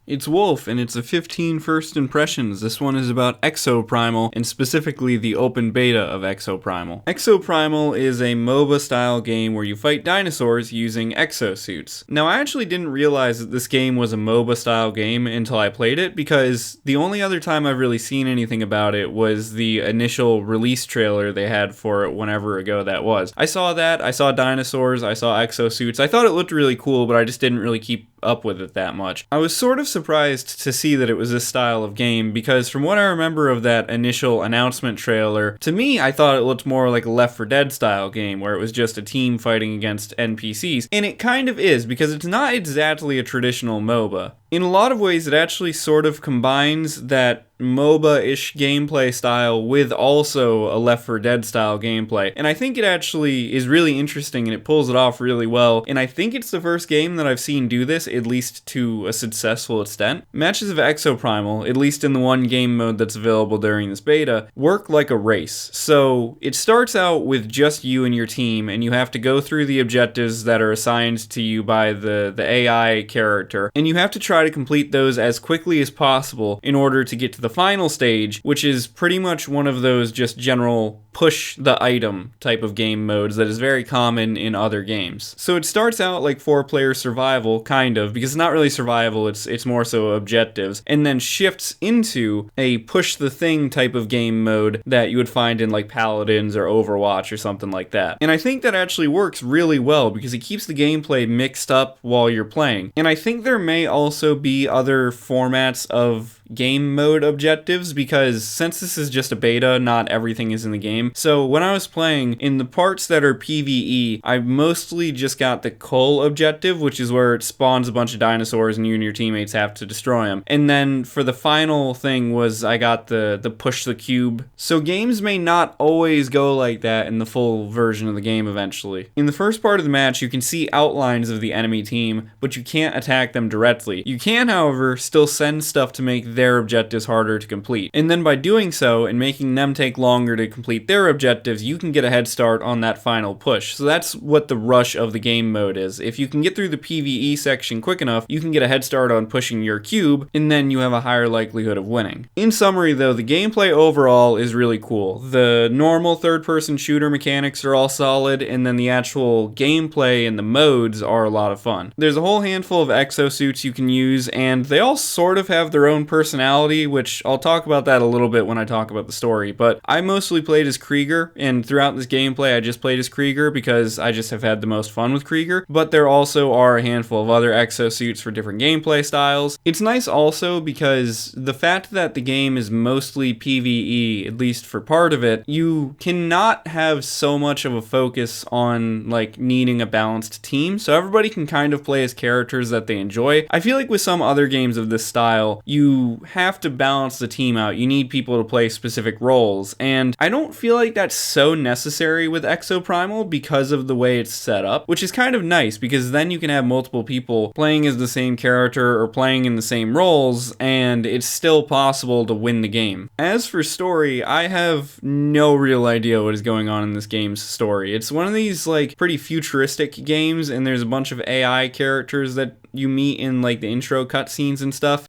It's Wolf, and it's a 15 first impressions. This one is about Exoprimal, and specifically the open beta of Exoprimal. Exoprimal is a MOBA-style game where you fight dinosaurs using exosuits. Now, I actually didn't realize that this game was a MOBA-style game until I played it, because the only other time I've really seen anything about it was the initial release trailer they had for it whenever ago that was. I saw that, I saw dinosaurs, I saw exosuits. I thought it looked really cool, but I just didn't really keep up with it that much. I was sort of surprised to see that it was this style of game, because from what I remember of that initial announcement trailer, to me I thought it looked more like a Left 4 Dead style game where it was just a team fighting against NPCs, and it kind of is, because it's not exactly a traditional MOBA. In a lot of ways, it actually sort of combines that MOBA-ish gameplay style with also a Left 4 Dead style gameplay. And I think it actually is really interesting and it pulls it off really well. And I think it's the first game that I've seen do this, at least to a successful extent. Matches of Exoprimal, at least in the one game mode that's available during this beta, work like a race. So it starts out with just you and your team, and you have to go through the objectives that are assigned to you by the AI character. And you have to try to complete those as quickly as possible in order to get to the final stage, which is pretty much one of those just general push the item type of game modes that is very common in other games. So it starts out like 4-player survival, kind of, because it's not really survival, it's more so objectives, and then shifts into a push the thing type of game mode that you would find in like Paladins or Overwatch or something like that. And I think that actually works really well because it keeps the gameplay mixed up while you're playing. And I think there may also be other formats of game mode objectives, because since this is just a beta, not everything is in the game. So when I was playing, in the parts that are PvE, I mostly just got the cull objective, which is where it spawns a bunch of dinosaurs and you and your teammates have to destroy them. And then for the final thing was I got the push the cube. So games may not always go like that in the full version of the game eventually. In the first part of the match, you can see outlines of the enemy team, but you can't attack them directly. You can, however, still send stuff to make their objectives harder to complete. And then by doing so and making them take longer to complete their objectives, you can get a head start on that final push. So that's what the rush of the game mode is. If you can get through the PvE section quick enough, you can get a head start on pushing your cube, and then you have a higher likelihood of winning. In summary though, the gameplay overall is really cool. The normal third-person shooter mechanics are all solid, and then the actual gameplay and the modes are a lot of fun. There's a whole handful of exosuits you can use, and they all sort of have their own personality, which I'll talk about that a little bit when I talk about the story, but I mostly played as Krieger, and throughout this gameplay I just played as Krieger because I just have had the most fun with Krieger, but there also are a handful of other exosuits for different gameplay styles. It's nice also because the fact that the game is mostly PvE, at least for part of it, you cannot have so much of a focus on like needing a balanced team, so everybody can kind of play as characters that they enjoy. I feel like with some other games of this style, you have to balance the team out. You need people to play specific roles, and I don't feel like that's so necessary with Exoprimal because of the way it's set up, which is kind of nice because then you can have multiple people playing as the same character or playing in the same roles, and it's still possible to win the game. As for story, I have no real idea what is going on in this game's story. It's one of these like pretty futuristic games, and there's a bunch of AI characters that you meet in like the intro cutscenes and stuff.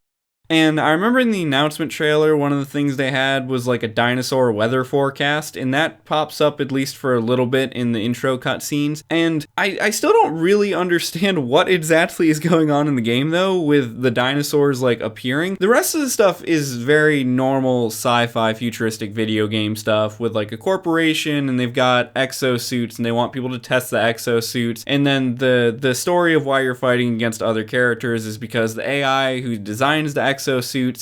And I remember in the announcement trailer, one of the things they had was like a dinosaur weather forecast, and that pops up at least for a little bit in the intro cutscenes. And I still don't really understand what exactly is going on in the game though, with the dinosaurs like appearing. The rest of the stuff is very normal sci-fi futuristic video game stuff with like a corporation, and they've got exosuits and they want people to test the exosuits. And then the story of why you're fighting against other characters is because the AI who designs the exosuits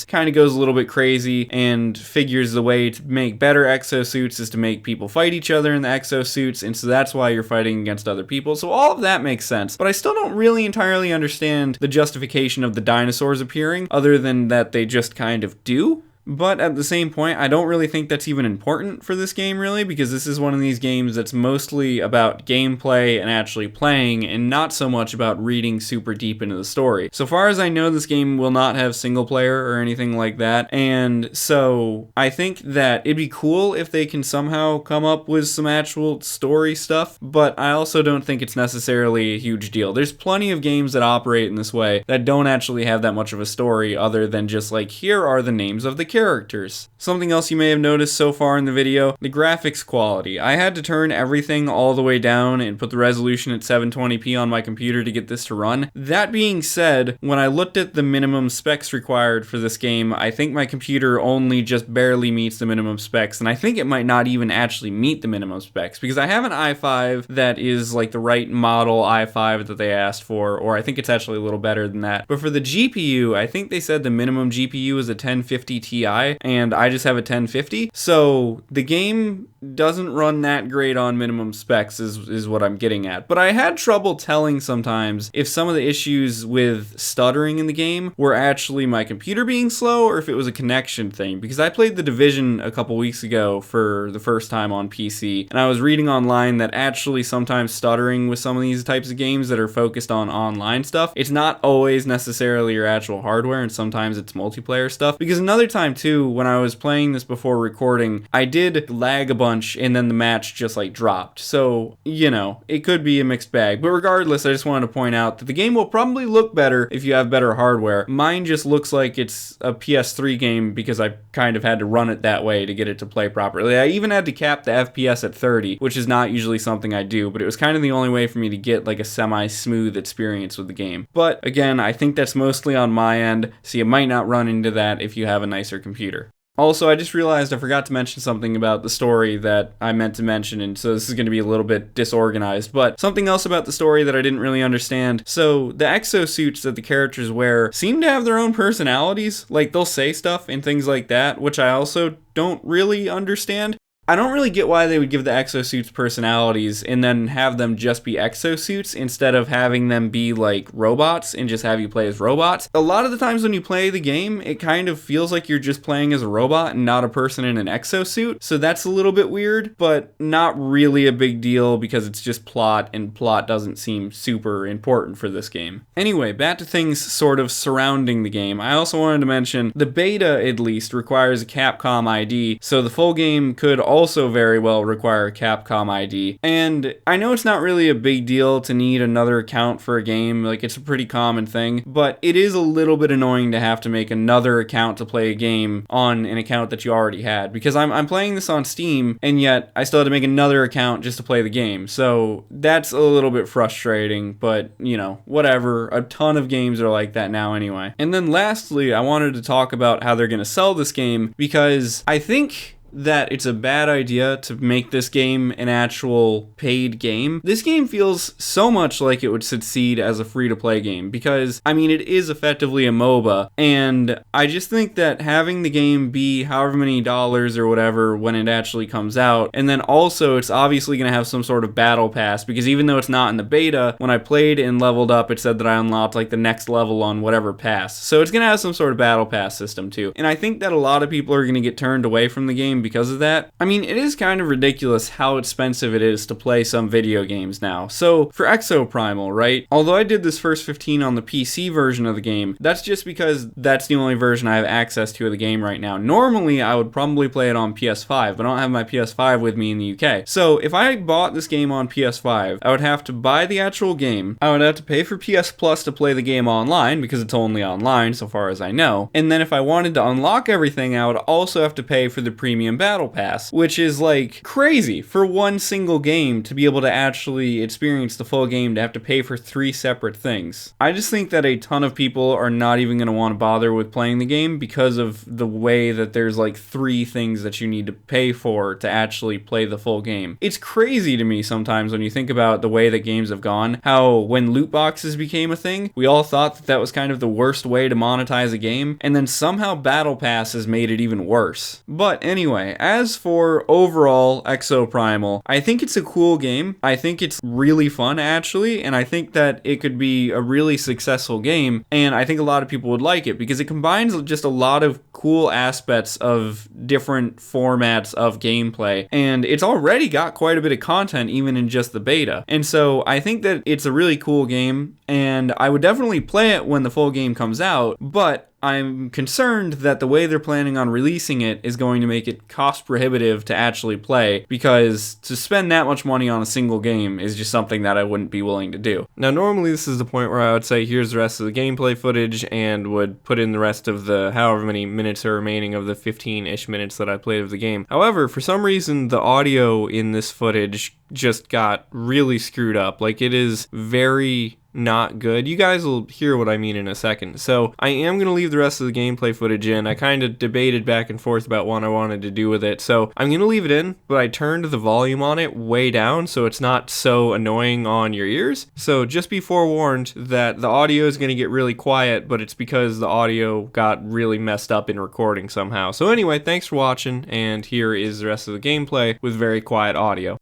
kind of goes a little bit crazy and figures the way to make better exosuits is to make people fight each other in the exosuits, and so that's why you're fighting against other people. So all of that makes sense, but I still don't really entirely understand the justification of the dinosaurs appearing, other than that they just kind of do. but at the same point, I don't really think that's even important for this game, really, because this is one of these games that's mostly about gameplay and actually playing, and not so much about reading super deep into the story. So far as I know, this game will not have single player or anything like that, and so I think that it'd be cool if they can somehow come up with some actual story stuff, but I also don't think it's necessarily a huge deal. There's plenty of games that operate in this way that don't actually have that much of a story other than just like, here are the names of the characters. Something else you may have noticed so far in the video, the graphics quality. I had to turn everything all the way down and put the resolution at 720p on my computer to get this to run. That being said, when I looked at the minimum specs required for this game, I think my computer only just barely meets the minimum specs, and I think it might not even actually meet the minimum specs, because I have an i5 that is like the right model i5 that they asked for, or I think it's actually a little better than that. But for the GPU, I think they said the minimum GPU is a 1050 Ti, and I just have a 1050, so the game doesn't run that great on minimum specs is what I'm getting at. But I had trouble telling sometimes if some of the issues with stuttering in the game were actually my computer being slow or if it was a connection thing, because I played The Division a couple weeks ago for the first time on PC, and I was reading online that actually sometimes stuttering with some of these types of games that are focused on online stuff, it's not always necessarily your actual hardware, and sometimes it's multiplayer stuff. Because another time too, when I was playing this before recording, I did lag a bunch and then the match just like dropped. So, you know, it could be a mixed bag. But regardless, I just wanted to point out that the game will probably look better if you have better hardware. Mine just looks like it's a PS3 game because I kind of had to run it that way to get it to play properly. I even had to cap the FPS at 30, which is not usually something I do, but it was kind of the only way for me to get like a semi-smooth experience with the game. But again, I think that's mostly on my end, so you might not run into that if you have a nicer computer. Also, I just realized I forgot to mention something about the story that I meant to mention, and so this is going to be a little bit disorganized, but something else about the story that I didn't really understand. So, the exosuits that the characters wear seem to have their own personalities, like they'll say stuff and things like that, which I also don't really understand. I don't really get why they would give the exosuits personalities and then have them just be exosuits instead of having them be like robots and just have you play as robots. A lot of the times when you play the game, it kind of feels like you're just playing as a robot and not a person in an exosuit. So that's a little bit weird, but not really a big deal because it's just plot, and plot doesn't seem super important for this game. Anyway, back to things sort of surrounding the game. I also wanted to mention the beta, at least, requires a Capcom ID, so the full game could also very well require a Capcom ID. And I know it's not really a big deal to need another account for a game, like it's a pretty common thing, but it is a little bit annoying to have to make another account to play a game on an account that you already had, because I'm playing this on Steam, and yet I still had to make another account just to play the game. So that's a little bit frustrating, but you know, whatever. A ton of games are like that now anyway. And then lastly, I wanted to talk about how they're going to sell this game, because I think that it's a bad idea to make this game an actual paid game. This game feels so much like it would succeed as a free-to-play game because, I mean, it is effectively a MOBA, and I just think that having the game be however many dollars or whatever when it actually comes out, and then also it's obviously going to have some sort of battle pass, because even though it's not in the beta, when I played and leveled up, it said that I unlocked like the next level on whatever pass. So it's going to have some sort of battle pass system too. And I think that a lot of people are going to get turned away from the game because of that. I mean, it is kind of ridiculous how expensive it is to play some video games now. So for Exoprimal, right? Although I did this first 15 on the PC version of the game, that's just because that's the only version I have access to of the game right now. Normally, I would probably play it on PS5, but I don't have my PS5 with me in the UK. So if I bought this game on PS5, I would have to buy the actual game. I would have to pay for PS Plus to play the game online, because it's only online so far as I know. And then if I wanted to unlock everything, I would also have to pay for the premium battle pass, which is like crazy for one single game to be able to actually experience the full game, to have to pay for 3 separate things. I just think that a ton of people are not even going to want to bother with playing the game because of the way that there's like 3 things that you need to pay for to actually play the full game. It's crazy to me sometimes when you think about the way that games have gone, how when loot boxes became a thing, we all thought that that was kind of the worst way to monetize a game, and then somehow battle passes made it even worse. But anyway, as for overall Exoprimal, I think it's a cool game. I think it's really fun actually, and I think that it could be a really successful game, and I think a lot of people would like it because it combines just a lot of cool aspects of different formats of gameplay, and it's already got quite a bit of content even in just the beta. And so I think that it's a really cool game, and I would definitely play it when the full game comes out, but I'm concerned that the way they're planning on releasing it is going to make it cost prohibitive to actually play, because to spend that much money on a single game is just something that I wouldn't be willing to do. Now, normally this is the point where I would say, here's the rest of the gameplay footage, and would put in the rest of the however many minutes are remaining of the 15-ish minutes that I played of the game. However, for some reason, the audio in this footage just got really screwed up. Like, it is very not good. You guys will hear what I mean in a second. So I am going to leave the rest of the gameplay footage in. I kind of debated back and forth about what I wanted to do with it. So I'm going to leave it in, but I turned the volume on it way down so it's not so annoying on your ears. So just be forewarned that the audio is going to get really quiet, but it's because the audio got really messed up in recording somehow. So anyway, thanks for watching, and here is the rest of the gameplay with very quiet audio.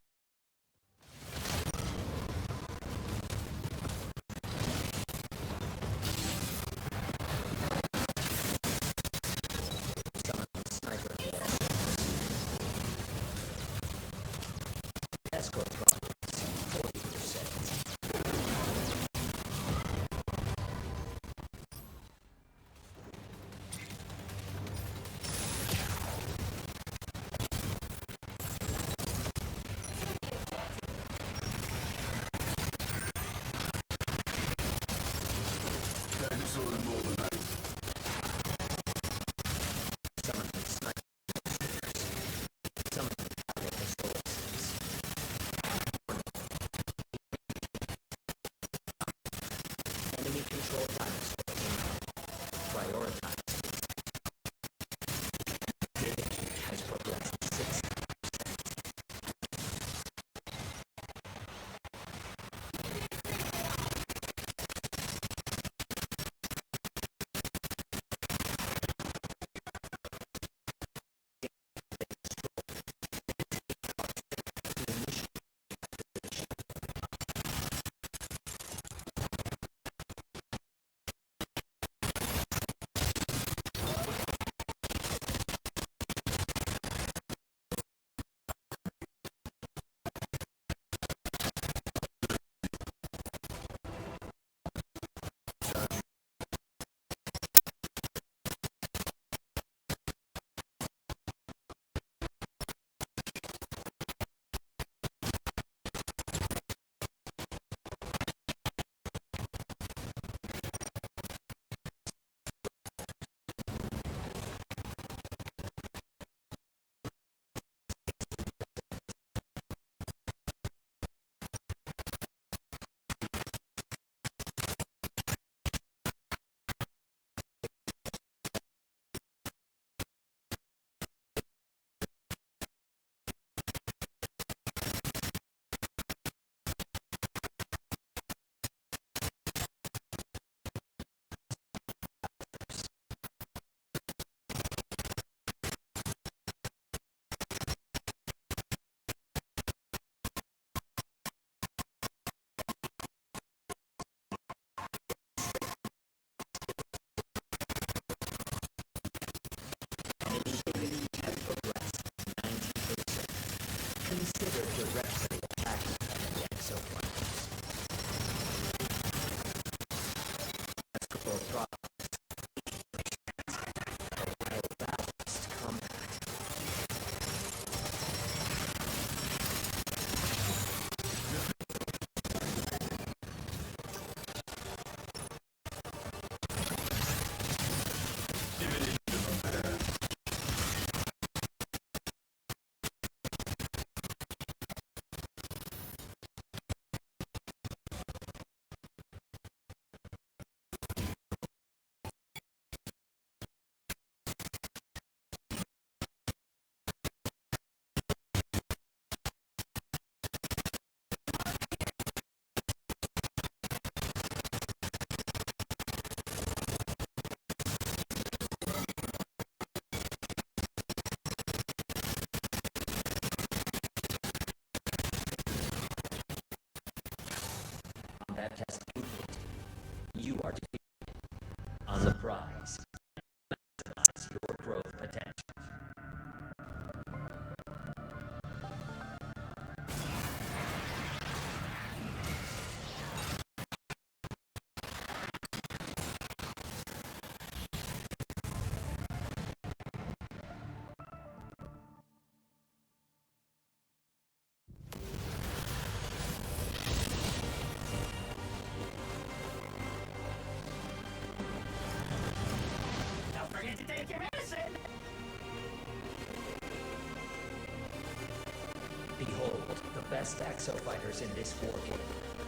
Enemy controlled dinosaurs. Prioritize. Data has progressed 6 Behold, the best exo fighters in this war game.